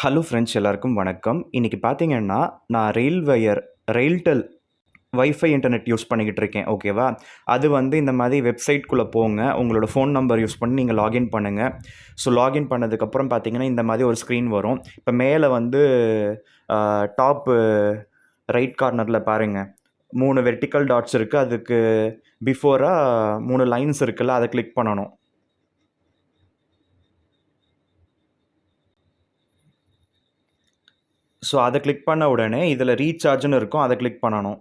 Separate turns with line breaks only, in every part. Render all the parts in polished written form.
Hello friends, எல்லாருக்கும் வணக்கம். இன்றைக்கி பார்த்தீங்கன்னா, நான் ரெயில்டெல் வைஃபை இன்டர்நெட் யூஸ் பண்ணிக்கிட்டு இருக்கேன். ஓகேவா? அது வந்து இந்த மாதிரி வெப்சைட்குள்ளே போங்க. உங்களோட ஃபோன் நம்பர் யூஸ் பண்ணி நீங்கள் லாகின் பண்ணுங்கள். ஸோ லாகின் பண்ணதுக்கப்புறம் பார்த்தீங்கன்னா, இந்த மாதிரி ஒரு ஸ்க்ரீன் வரும். இப்போ மேலே வந்து டாப்பு ரைட் கார்னரில் பாருங்கள், 3 வெர்டிக்கல் டாட்ஸ் இருக்குது. அதுக்கு பிஃபோராக 3 லைன்ஸ் இருக்குல்ல, அதை கிளிக் பண்ணணும். ஸோ அதை கிளிக் பண்ண உடனே இதில் ரீசார்ஜ்னு இருக்கும், அதை கிளிக் பண்ணணும்.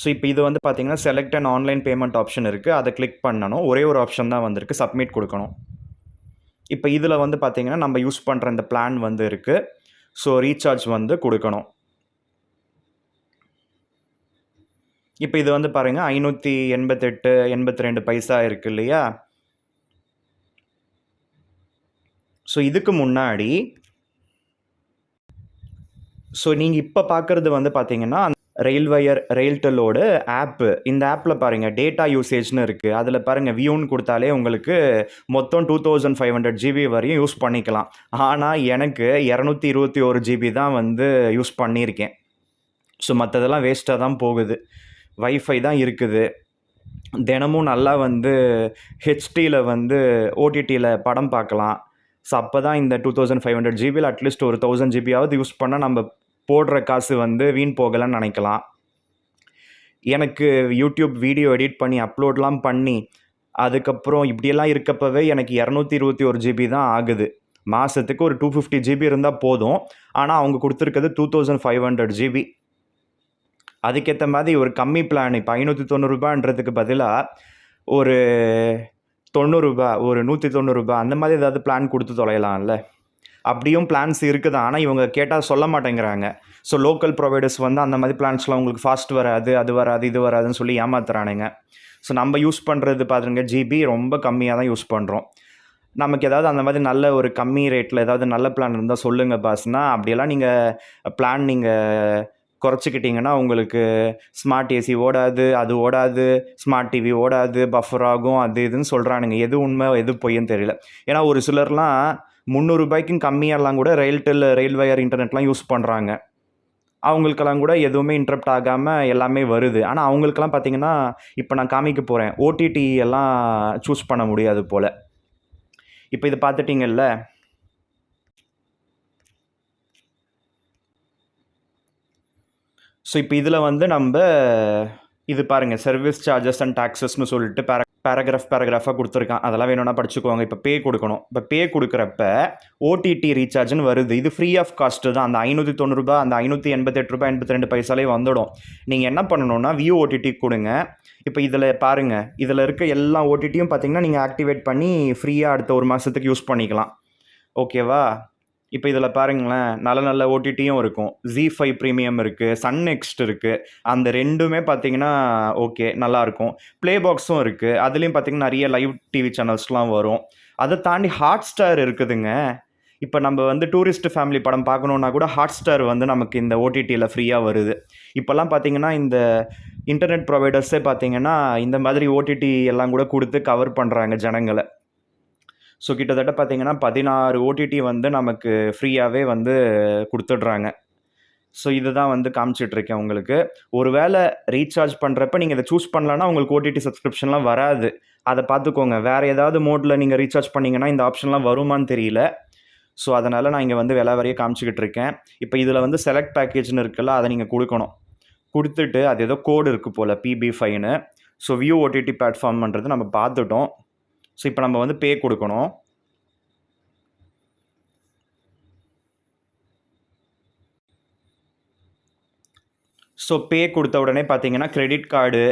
ஸோ இப்போ இது வந்து பார்த்தீங்கன்னா, select and online payment option இருக்குது, அதை கிளிக் பண்ணணும். ஒரே ஒரு ஆப்ஷன் தான் வந்திருக்கு, சப்மிட் கொடுக்கணும். இப்போ இதில் வந்து பார்த்தீங்கன்னா, நம்ம யூஸ் பண்ணுற இந்த பிளான் வந்து இருக்குது. ஸோ ரீசார்ஜ் வந்து கொடுக்கணும். இப்போ இது வந்து பாருங்கள், 588.82 பைசா இருக்குது இல்லையா? ஸோ இதுக்கு முன்னாடி நீங்கள் இப்போ பார்க்குறது வந்து பார்த்தீங்கன்னா, ரெயில்டெல்லோட ஆப்பு. இந்த ஆப்பில் பாருங்கள், டேட்டா யூசேஜ்னு இருக்குது. அதில் பாருங்கள், வியூன்னு கொடுத்தாலே உங்களுக்கு மொத்தம் 2500 ஜிபி வரையும் யூஸ் பண்ணிக்கலாம். ஆனால் எனக்கு 221 ஜிபி தான் வந்து யூஸ் பண்ணியிருக்கேன். ஸோ மற்றதெல்லாம் வேஸ்ட்டாக தான் போகுது. வைஃபை தான் இருக்குது. தினமும் நல்லா வந்து ஹெச்டியில் வந்து ஓடிடியில் படம் பார்க்கலாம். ஸோ அப்போ தான் இந்த 2500 ஜிபியில் அட்லீஸ்ட் ஒரு 1000 ஜிபியாவது யூஸ் பண்ணால் நம்ம போடுற காசு வந்து வீண் போகலைன்னு நினைக்கலாம். எனக்கு யூடியூப் வீடியோ எடிட் பண்ணி அப்லோட்லாம் பண்ணி அதுக்கப்புறம் இப்படியெல்லாம் இருக்கப்பவே எனக்கு 221 ஜிபி தான் ஆகுது. மாதத்துக்கு ஒரு 250 ஜிபி இருந்தால் போதும். ஆனால் அவங்க கொடுத்துருக்கிறது 2500 ஜிபி. அதுக்கேற்ற மாதிரி ஒரு கம்மி பிளான், இப்போ 590 பதிலாக ஒரு 90, ஒரு 190 அந்த மாதிரி ஏதாவது பிளான் கொடுத்து தொலையலாம்ல. அப்படியும் பிளான்ஸ் இருக்குது தான், ஆனால் இவங்க கேட்டால் சொல்ல மாட்டேங்கிறாங்க. ஸோ லோக்கல் ப்ரொவைடர்ஸ் வந்து அந்த மாதிரி பிளான்ஸ்லாம் உங்களுக்கு ஃபாஸ்ட் வராது, அது வராது, இது வராதுன்னு சொல்லி ஏமாத்துறானுங்க. ஸோ நம்ம யூஸ் பண்ணுறது பாருங்க, ஜிபி ரொம்ப கம்மியாக தான் யூஸ் பண்ணுறோம். நமக்கு ஏதாவது அந்த மாதிரி நல்ல ஒரு கம்மி ரேட்டில் ஏதாவது நல்ல பிளான் இருந்தால் சொல்லுங்கள் பாஸ்னா. அப்படியெல்லாம் நீங்கள் பிளான் குறைச்சிக்கிட்டிங்கன்னா உங்களுக்கு ஸ்மார்ட் ஏசி ஓடாது, அது ஓடாது, ஸ்மார்ட் டிவி ஓடாது, பஃபர் ஆகும், அது இதுன்னு சொல்கிறானுங்க. எது உண்மை எது பொய்ன்னு தெரியல. ஏன்னா ஒரு சிலர்லாம் 300 ரூபாய்க்கும் கம்மியாலாம் கூட ரயில் வயர் இன்டர்நெட்லாம் யூஸ் பண்ணுறாங்க. அவங்களுக்கெல்லாம் கூட எதுவுமே இன்டரப்ட் ஆகாமல் எல்லாமே வருது. ஆனால் அவங்களுக்கெல்லாம் பார்த்தீங்கன்னா, இப்போ நான் காமிக்க போகிறேன், ஓடிடி எல்லாம் சூஸ் பண்ண முடியாது போல். இப்போ இது பார்த்துட்டிங்கல்ல, ஸோ இப்போ இதில் வந்து இது பாருங்கள், சர்வீஸ் சார்ஜஸ் அண்ட் டாக்ஸஸ்னு சொல்லிட்டு பேராகிராஃபாக கொடுத்துருக்கான். அதெல்லாம் வேணும்னா படிச்சுக்கோங்க. இப்போ பே கொடுக்கணும். இப்போ பே கொடுக்குறப்ப ஓடிடி ரீசார்ஜ்னு வருது. இது ஃப்ரீ ஆஃப் காஸ்ட்டு தான். அந்த 590, அந்த 588 பைசாலே வந்துடும். நீங்கள் என்ன பண்ணணுன்னா, வியூ ஓடிடி கொடுங்க. இப்போ இதில் பாருங்கள், இதில் இருக்க எல்லா ஓடிடியும் பார்த்தீங்கன்னா நீங்கள் ஆக்டிவேட் பண்ணி ஃப்ரீயாக அடுத்த ஒரு மாதத்துக்கு யூஸ் பண்ணிக்கலாம். ஓகேவா? இப்போ இதில் பாருங்களேன், நல்ல ஓடிடியும் இருக்கும். ZEE5 ப்ரீமியம் இருக்குது, சன் நெக்ஸ்ட் இருக்குது. அந்த ரெண்டுமே பார்த்தீங்கன்னா ஓகே, நல்லாயிருக்கும். ப்ளே பாக்ஸும் இருக்குது. அதுலேயும் பார்த்தீங்கன்னா நிறைய லைவ் டிவி சேனல்ஸ்லாம் வரும். அதை தாண்டி ஹாட்ஸ்டார் இருக்குதுங்க. இப்போ நம்ம வந்து டூரிஸ்ட் ஃபேமிலி படம் பார்க்கணுன்னா கூட ஹாட்ஸ்டார் வந்து நமக்கு இந்த ஓடிடியில் ஃப்ரீயாக வருது. இப்போல்லாம் பார்த்தீங்கன்னா இந்த இன்டர்நெட் ப்ரொவைடர்ஸே பார்த்தீங்கன்னா இந்த மாதிரி ஓடிடி எல்லாம் கூட கொடுத்து கவர் பண்ணுறாங்க ஜனங்களை. ஸோ கிட்டத்தட்ட பார்த்தீங்கன்னா 16 ஓடிடி வந்து நமக்கு ஃப்ரீயாகவே வந்து கொடுத்துட்றாங்க. ஸோ இதுதான் வந்து காமிச்சிட்ருக்கேன் உங்களுக்கு. ஒரு வேளை ரீசார்ஜ் பண்ணுறப்ப நீங்கள் இதை சூஸ் பண்ணலன்னா உங்களுக்கு ஓடிடி சப்ஸ்கிரிப்ஷன்லாம் வராது. அதை பார்த்துக்கோங்க. வேறு ஏதாவது மோடில் நீங்கள் ரீசார்ஜ் பண்ணிங்கன்னா இந்த ஆப்ஷன்லாம் வருமானு தெரியல. ஸோ அதனால் நான் இங்கே வந்து விலை வரைய காமிச்சிக்கிட்டு இருக்கேன். இப்போ இதில் வந்து செலக்ட் பேக்கேஜ்னு இருக்குல்ல, அதை நீங்கள் கொடுக்கணும். கொடுத்துட்டு அது ஏதோ கோடு இருக்குது போல், PB5ன்னு. ஸோ வியூ ஓடிடி பிளாட்ஃபார்ம்ன்றது நம்ம பார்த்துட்டோம். ஸோ இப்போ நம்ம வந்து பே கொடுக்கணும். ஸோ பே கொடுத்த உடனே பார்த்தீங்கன்னா credit card,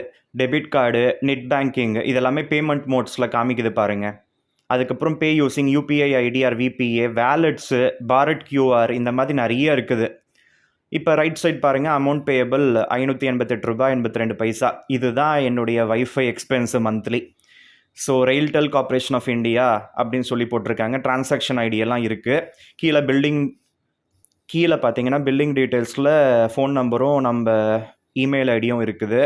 debit card, net banking இதெல்லாமே பேமெண்ட் மோட்ஸில் காமிக்குது பாருங்கள். அதுக்கப்புறம் pay using UPI ID or VPA, wallets, Bharat QR இந்த மாதிரி நிறைய இருக்குது. இப்போ ரைட் சைட் பாருங்கள், அமௌண்ட் பேயபிள் 588.82 பைசா. இதுதான் என்னுடைய WiFi expense monthly. So RailTel corporation of India அப்படின்னு சொல்லி போட்டிருக்காங்க. டிரான்சாக்ஷன் ஐடி எல்லாம் இருக்குது. கீழே பார்த்தீங்கன்னா பில்லிங் டீட்டெயில்ஸில் ஃபோன் நம்பரும் நம்ம இமெயில் ஐடியும் இருக்குது.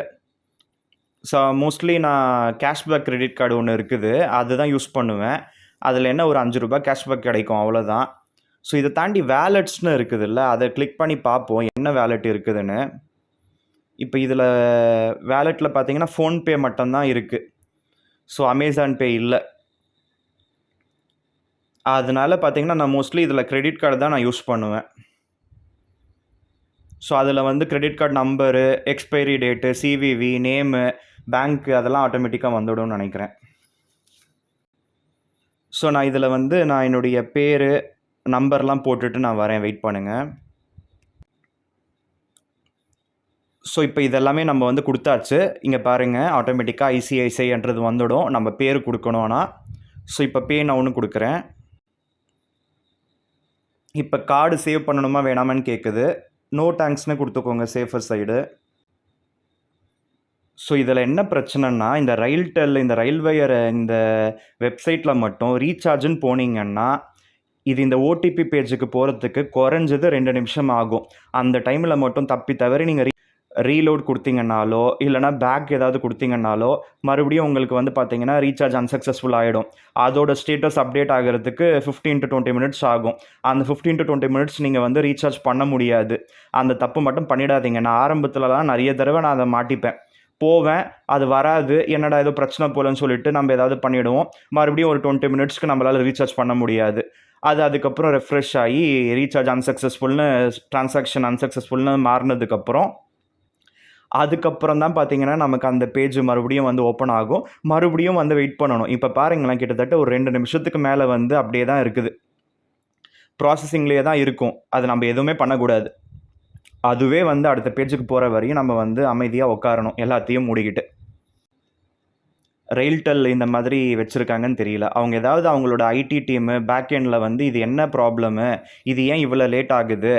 ஸோ மோஸ்ட்லி நான் கேஷ்பேக் கிரெடிட் கார்டு ஒன்று இருக்குது, அதுதான் யூஸ் பண்ணுவேன். அதில் என்ன ஒரு 5 ரூபாய் கேஷ்பேக் கிடைக்கும், அவ்வளோதான். ஸோ இதை தாண்டி வேலெட்ஸ்னு இருக்குதுல்ல, அதை கிளிக் பண்ணி பார்ப்போம் என்ன வேலெட் இருக்குதுன்னு. இப்போ இதில் வேலெட்டில் பார்த்தீங்கன்னா ஃபோன்பே மட்டும்தான் இருக்குது. ஸோ அமேசான் பே இல்லை. அதனால பார்த்தீங்கன்னா நான் மோஸ்ட்லி இதில் கிரெடிட் கார்டு தான் நான் யூஸ் பண்ணுவேன். ஸோ அதில் வந்து credit card number, expiry date, CVV, name, bank அதெல்லாம் ஆட்டோமேட்டிக்காக வந்துடும்னு நினைக்கிறேன். ஸோ நான் இதில் வந்து நான் என்னுடைய பேர், நம்பர்லாம் போட்டுட்டு நான் வரேன், வெயிட் பண்ணுங்கள். ஸோ இப்போ இதெல்லாமே நம்ம வந்து கொடுத்தாச்சு. இங்கே பாருங்கள், ஆட்டோமேட்டிக்காக ஐசிஐசிஐன்றது வந்துடும். நம்ம பேர் கொடுக்கணும்னா. ஸோ இப்போ பே நவுன்னு கொடுக்குறேன். இப்போ கார்டு சேவ் பண்ணணுமா வேணாமான்னு கேட்குது. நோ தேங்க்ஸ்னு கொடுத்துக்கோங்க, சேஃபர் சைடு. ஸோ இதில் என்ன பிரச்சனைன்னா, இந்த ரயில்டெல், இந்த ரயில்வேயர் இந்த வெப்சைட்டில் மட்டும் ரீசார்ஜுன்னு போனீங்கன்னா, இது இந்த ஓடிபி பேஜுக்கு போகிறதுக்கு குறைஞ்சது 2 நிமிஷம் ஆகும். அந்த டைமில் மட்டும் தப்பி தவறி நீங்கள் ரீலோட் கொடுத்தீங்கன்னாலோ இல்லைனா பேக் ஏதாவது கொடுத்தீங்கன்னாலோ மறுபடியும் உங்களுக்கு வந்து பார்த்தீங்கன்னா ரீசார்ஜ் அன்சக்ஸஸ்ஃபுல் ஆகிடும். அதோட ஸ்டேட்டஸ் அப்டேட் ஆகிறதுக்கு 15 to 20 மினிட்ஸ் ஆகும். அந்த 15 to 20 மினிட்ஸ் நீங்கள் வந்து ரீசார்ஜ் பண்ண முடியாது. அந்த தப்பு மட்டும் பண்ணிடாதீங்க. நான் ஆரம்பத்துலலாம் நிறைய தடவை நான் அதை மாட்டிப்பேன். போவேன், அது வராது, என்னடா ஏதோ பிரச்சனை போலன்னு சொல்லிட்டு நம்ம ஏதாவது பண்ணிவிடுவோம். மறுபடியும் ஒரு 20 மினிட்ஸ்க்கு நம்மளால் ரீசார்ஜ் பண்ண முடியாது. அதுக்கப்புறம் ரெஃப்ரெஷ் ஆகி ரீசார்ஜ் அன்சக்ஸஸ்ஃபுல்னு, ட்ரான்சாக்ஷன் அன்சக்ஸஸ்ஃபுல்னு மாறினதுக்கப்புறம் அதுக்கப்புறம் தான் பார்த்தீங்கன்னா நமக்கு அந்த பேஜ் மறுபடியும் வந்து ஓப்பன் ஆகும். மறுபடியும் வந்து வெயிட் பண்ணணும். இப்போ பாருங்களேன், கிட்டத்தட்ட ஒரு 2 நிமிஷத்துக்கு மேலே வந்து அப்படியே தான் இருக்குது. ப்ராசஸிங்லேயே தான் இருக்கும். அது நம்ம எதுவுமே பண்ணக்கூடாது. அதுவே வந்து அடுத்த பேஜுக்கு போகிற வரையும் நம்ம வந்து அமைதியாக உட்காரணும், எல்லாத்தையும் மூடிக்கிட்டு. ரெயில்டெல் இந்த மாதிரி வச்சுருக்காங்கன்னு தெரியல. அவங்க ஏதாவது அவங்களோட ஐடி டீமு பேக் எண்டில் வந்து இது என்ன ப்ராப்ளமு, இது ஏன் இவ்வளோ லேட் ஆகுது,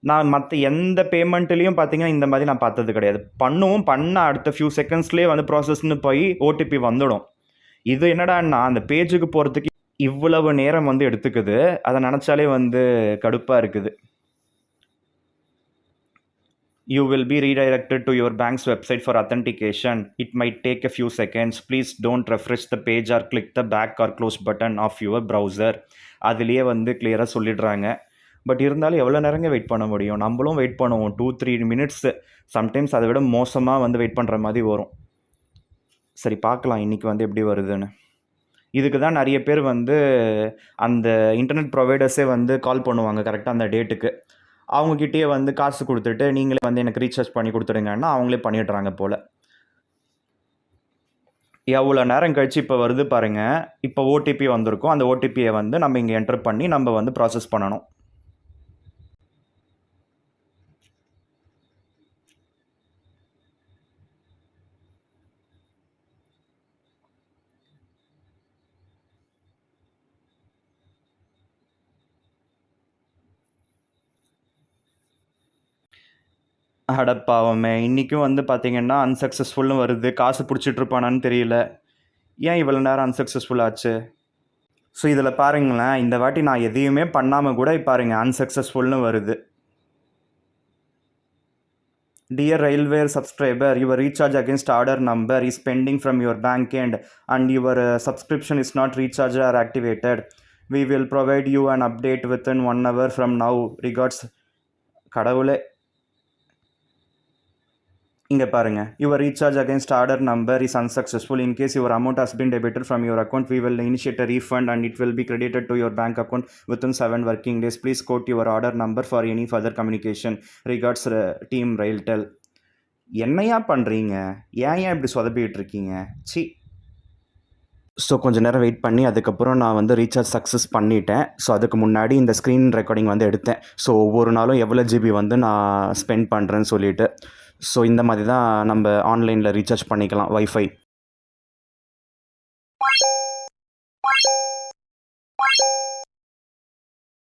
நான் மற்ற எந்த பேமெண்ட்லேயும் பார்த்தீங்கன்னா இந்த மாதிரி நான் பார்த்தது கிடையாது. பண்ண அடுத்த ஃபியூ செகண்ட்ஸ்லேயே வந்து ப்ராசஸ்ன்னு போய் ஓடிபி வந்துடும். இது என்னடான்னா அந்த பேஜுக்கு போகிறதுக்கு இவ்வளவு நேரம் வந்து எடுத்துக்குது. அதை நினச்சாலே வந்து கடுப்பாக இருக்குது. You will be redirected to your bank's website for authentication. It might take a few seconds. Please don't refresh the page or click the back or close button of your browser. அதுலேயே வந்து கிளியராக சொல்லிடுறாங்க. But இருந்தாலும் எவ்வளோ நேரங்க wait பண்ண முடியும்? நம்மளும் wait பண்ணுவோம் 2-3 மினிட்ஸு. சம்டைம்ஸ் அதை விட மோசமாக வந்து வெயிட் பண்ணுற மாதிரி வரும். சரி, பார்க்கலாம் இன்றைக்கி வந்து எப்படி வருதுன்னு. இதுக்கு தான் நிறைய பேர் வந்து அந்த இன்டர்நெட் ப்ரொவைடர்ஸே வந்து கால் பண்ணுவாங்க கரெக்டாக அந்த டேட்டுக்கு. அவங்கக்கிட்டே வந்து காசு கொடுத்துட்டு நீங்களே வந்து எனக்கு ரீசார்ஜ் பண்ணி கொடுத்துடுங்கன்னா அவங்களே பண்ணிடுறாங்க போல். எவ்வளோ நேரம் கழிச்சு இப்போ வருது பாருங்கள். இப்போ ஓடிபி வந்திருக்கும். அந்த ஓடிபியை வந்து நம்ம இங்கே என்டர் பண்ணி நம்ம வந்து ப்ராசஸ் பண்ணணும். அடப்பாவமே! இன்றைக்கும் வந்து பார்த்தீங்கன்னா அன்சக்ஸஸ்ஃபுல்னு வருது. காசு பிடிச்சிட்ருப்பானான்னு தெரியல. ஏன் இவ்வளோ நேரம் அன்சக்ஸஸ்ஃபுல் ஆச்சு? ஸோ இதில் பாருங்களேன், இந்த வாட்டி நான் எதையுமே பண்ணாமல் கூட பாருங்க அன்சக்ஸஸ்ஃபுல்னு வருது. Dear railway subscriber, your recharge against order number is pending from your bank end and your subscription is not recharge or activated. We will provide you an update within 1 hour from now. Regards. கடவுளே! இங்கே பாருங்கள், your recharge against order number is unsuccessful. In case your amount has been debited from your account, we will initiate a refund and it will be credited to your bank account within 7 working days. Please quote your order number for any further communication. Regards team RailTel. என்னையா பண்ணுறீங்க? ஏன் இப்படி சொதப்பிட்டு இருக்கீங்க? C. So கொஞ்சம் நேரம் wait பண்ணி அதுக்கப்புறம் நான் வந்து ரீசார்ஜ் சக்ஸஸ் பண்ணிட்டேன். ஸோ அதுக்கு முன்னாடி இந்த ஸ்க்ரீன் ரெக்கார்டிங் வந்து எடுத்தேன். ஸோ ஒவ்வொரு நாளும் எவ்வளோ ஜிபி வந்து நான் ஸ்பெண்ட் பண்ணுறேன்னு சொல்லிவிட்டு. ஸோ இந்த மாதிரி தான் நம்ம ஆன்லைனில் ரீசார்ஜ் பண்ணிக்கலாம் வைஃபை.